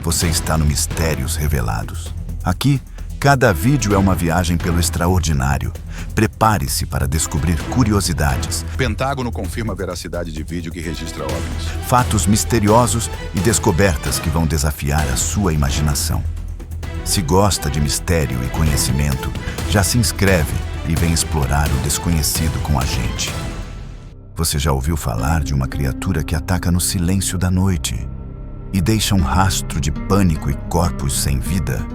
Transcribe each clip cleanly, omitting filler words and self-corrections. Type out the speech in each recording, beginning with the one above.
Você está no Mistérios Revelados. Aqui, cada vídeo é uma viagem pelo extraordinário. Prepare-se para descobrir curiosidades, Pentágono confirma a veracidade de vídeo que registra OVNIs. fatos misteriosos e descobertas que vão desafiar a sua imaginação. Se gosta de mistério e conhecimento, já se inscreve e vem explorar o desconhecido com a gente. Você já ouviu falar de uma criatura que ataca no silêncio da noite e deixa um rastro de pânico e corpos sem vida?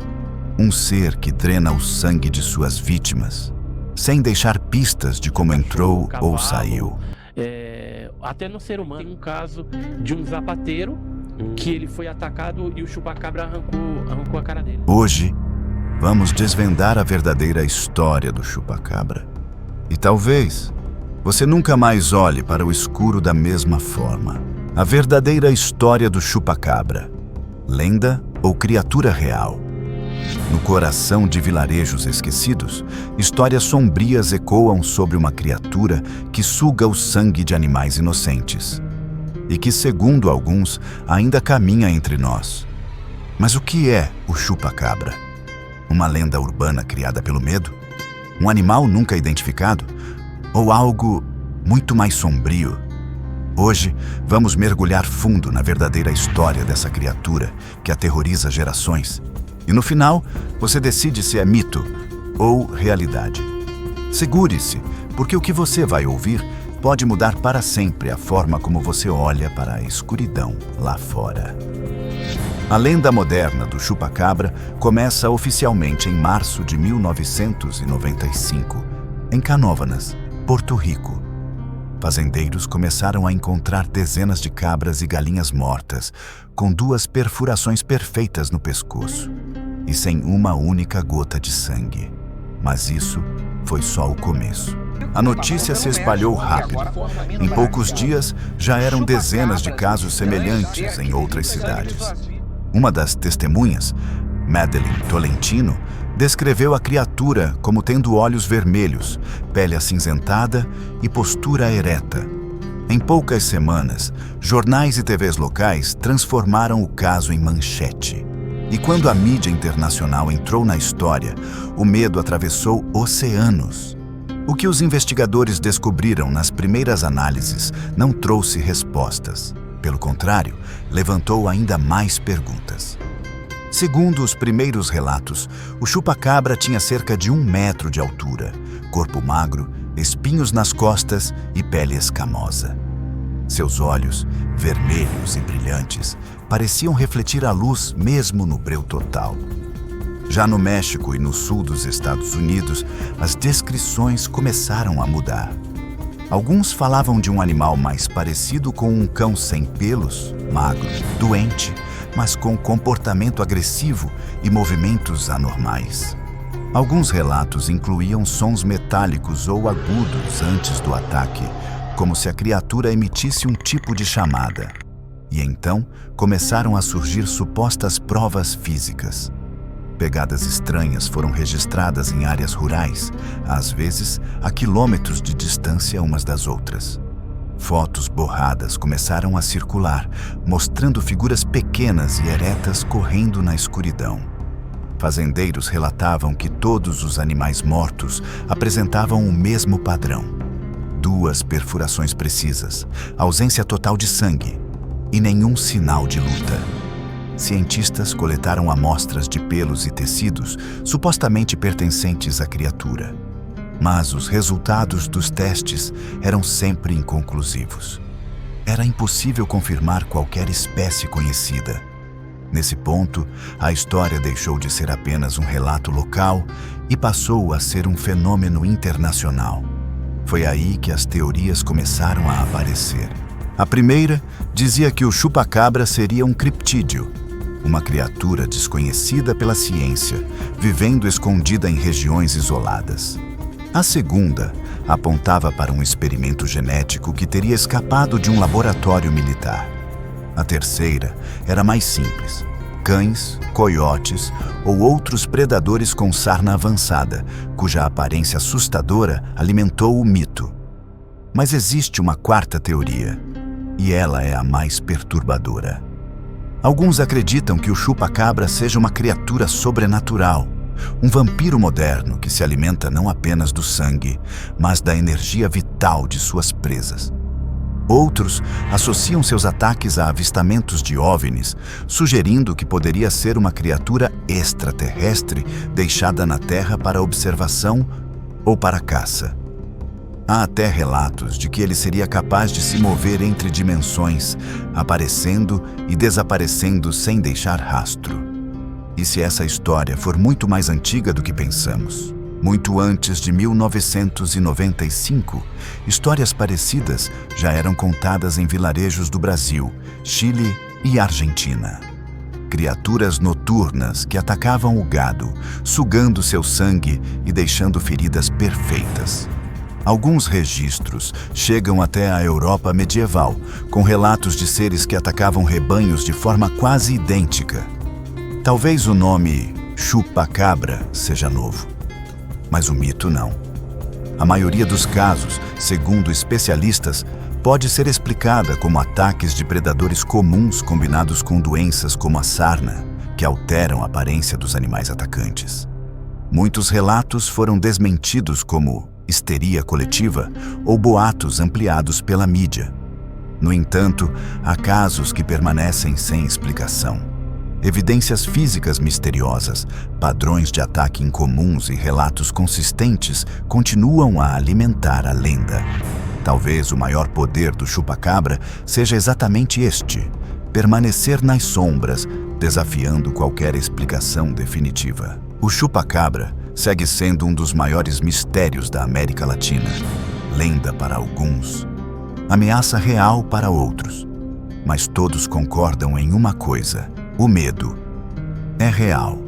Um ser que drena o sangue de suas vítimas, sem deixar pistas de como entrou ou saiu. Até no ser humano, tem um caso de um zapateiro que ele foi atacado e o chupacabra arrancou a cara dele. Hoje, vamos desvendar a verdadeira história do chupacabra. E talvez você nunca mais olhe para o escuro da mesma forma. A verdadeira história do chupacabra. Lenda ou criatura real? No coração de vilarejos esquecidos, histórias sombrias ecoam sobre uma criatura que suga o sangue de animais inocentes e que, segundo alguns, ainda caminha entre nós. Mas o que é o chupacabra? Uma lenda urbana criada pelo medo? Um animal nunca identificado? Ou algo muito mais sombrio? Hoje, vamos mergulhar fundo na verdadeira história dessa criatura que aterroriza gerações. E no final, você decide se é mito ou realidade. Segure-se, porque o que você vai ouvir pode mudar para sempre a forma como você olha para a escuridão lá fora. A lenda moderna do chupacabra começa oficialmente em março de 1995, em Canóvanas, Porto Rico. Fazendeiros começaram a encontrar dezenas de cabras e galinhas mortas, com 2 perfurações perfeitas no pescoço e sem uma única gota de sangue. Mas isso foi só o começo. A notícia se espalhou rápido. Em poucos dias, já eram dezenas de casos semelhantes em outras cidades. Uma das testemunhas, Madeleine Tolentino, descreveu a criatura como tendo olhos vermelhos, pele acinzentada e postura ereta. Em poucas semanas, jornais e TVs locais transformaram o caso em manchete. E quando a mídia internacional entrou na história, o medo atravessou oceanos. O que os investigadores descobriram nas primeiras análises não trouxe respostas. Pelo contrário, levantou ainda mais perguntas. Segundo os primeiros relatos, o chupacabra tinha cerca de 1 metro de altura, corpo magro, espinhos nas costas e pele escamosa. Seus olhos, vermelhos e brilhantes, pareciam refletir a luz mesmo no breu total. Já no México e no sul dos Estados Unidos, as descrições começaram a mudar. Alguns falavam de um animal mais parecido com um cão sem pelos, magro, doente, mas com comportamento agressivo e movimentos anormais. Alguns relatos incluíam sons metálicos ou agudos antes do ataque, como se a criatura emitisse um tipo de chamada. E então começaram a surgir supostas provas físicas. Pegadas estranhas foram registradas em áreas rurais, às vezes a quilômetros de distância umas das outras. Fotos borradas começaram a circular, mostrando figuras pequenas e eretas correndo na escuridão. Fazendeiros relatavam que todos os animais mortos apresentavam o mesmo padrão: 2 perfurações precisas, ausência total de sangue e nenhum sinal de luta. Cientistas coletaram amostras de pelos e tecidos supostamente pertencentes à criatura. Mas os resultados dos testes eram sempre inconclusivos. Era impossível confirmar qualquer espécie conhecida. Nesse ponto, a história deixou de ser apenas um relato local e passou a ser um fenômeno internacional. Foi aí que as teorias começaram a aparecer. A primeira dizia que o chupacabra seria um criptídeo, uma criatura desconhecida pela ciência, vivendo escondida em regiões isoladas. A segunda apontava para um experimento genético que teria escapado de um laboratório militar. A terceira era mais simples: cães, coiotes ou outros predadores com sarna avançada, cuja aparência assustadora alimentou o mito. Mas existe uma quarta teoria, e ela é a mais perturbadora. Alguns acreditam que o chupa-cabra seja uma criatura sobrenatural, um vampiro moderno que se alimenta não apenas do sangue, mas da energia vital de suas presas. Outros associam seus ataques a avistamentos de OVNIs, sugerindo que poderia ser uma criatura extraterrestre deixada na Terra para observação ou para caça. Há até relatos de que ele seria capaz de se mover entre dimensões, aparecendo e desaparecendo sem deixar rastro. E se essa história for muito mais antiga do que pensamos? Muito antes de 1995, histórias parecidas já eram contadas em vilarejos do Brasil, Chile e Argentina. Criaturas noturnas que atacavam o gado, sugando seu sangue e deixando feridas perfeitas. Alguns registros chegam até a Europa medieval, com relatos de seres que atacavam rebanhos de forma quase idêntica. Talvez o nome chupa-cabra seja novo, mas o mito não. A maioria dos casos, segundo especialistas, pode ser explicada como ataques de predadores comuns combinados com doenças como a sarna, que alteram a aparência dos animais atacantes. Muitos relatos foram desmentidos como histeria coletiva ou boatos ampliados pela mídia. No entanto, há casos que permanecem sem explicação. Evidências físicas misteriosas, padrões de ataque incomuns e relatos consistentes continuam a alimentar a lenda. Talvez o maior poder do chupa-cabra seja exatamente este: permanecer nas sombras, desafiando qualquer explicação definitiva. O chupa-cabra segue sendo um dos maiores mistérios da América Latina. Lenda para alguns, ameaça real para outros. Mas todos concordam em uma coisa: o medo é real.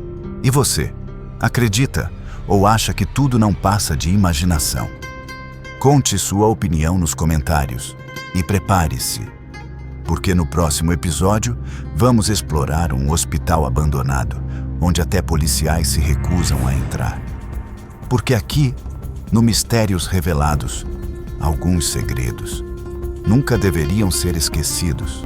E você, acredita ou acha que tudo não passa de imaginação? Conte sua opinião nos comentários e prepare-se, porque no próximo episódio vamos explorar um hospital abandonado, onde até policiais se recusam a entrar. Porque aqui, no Mistérios Revelados, alguns segredos nunca deveriam ser esquecidos.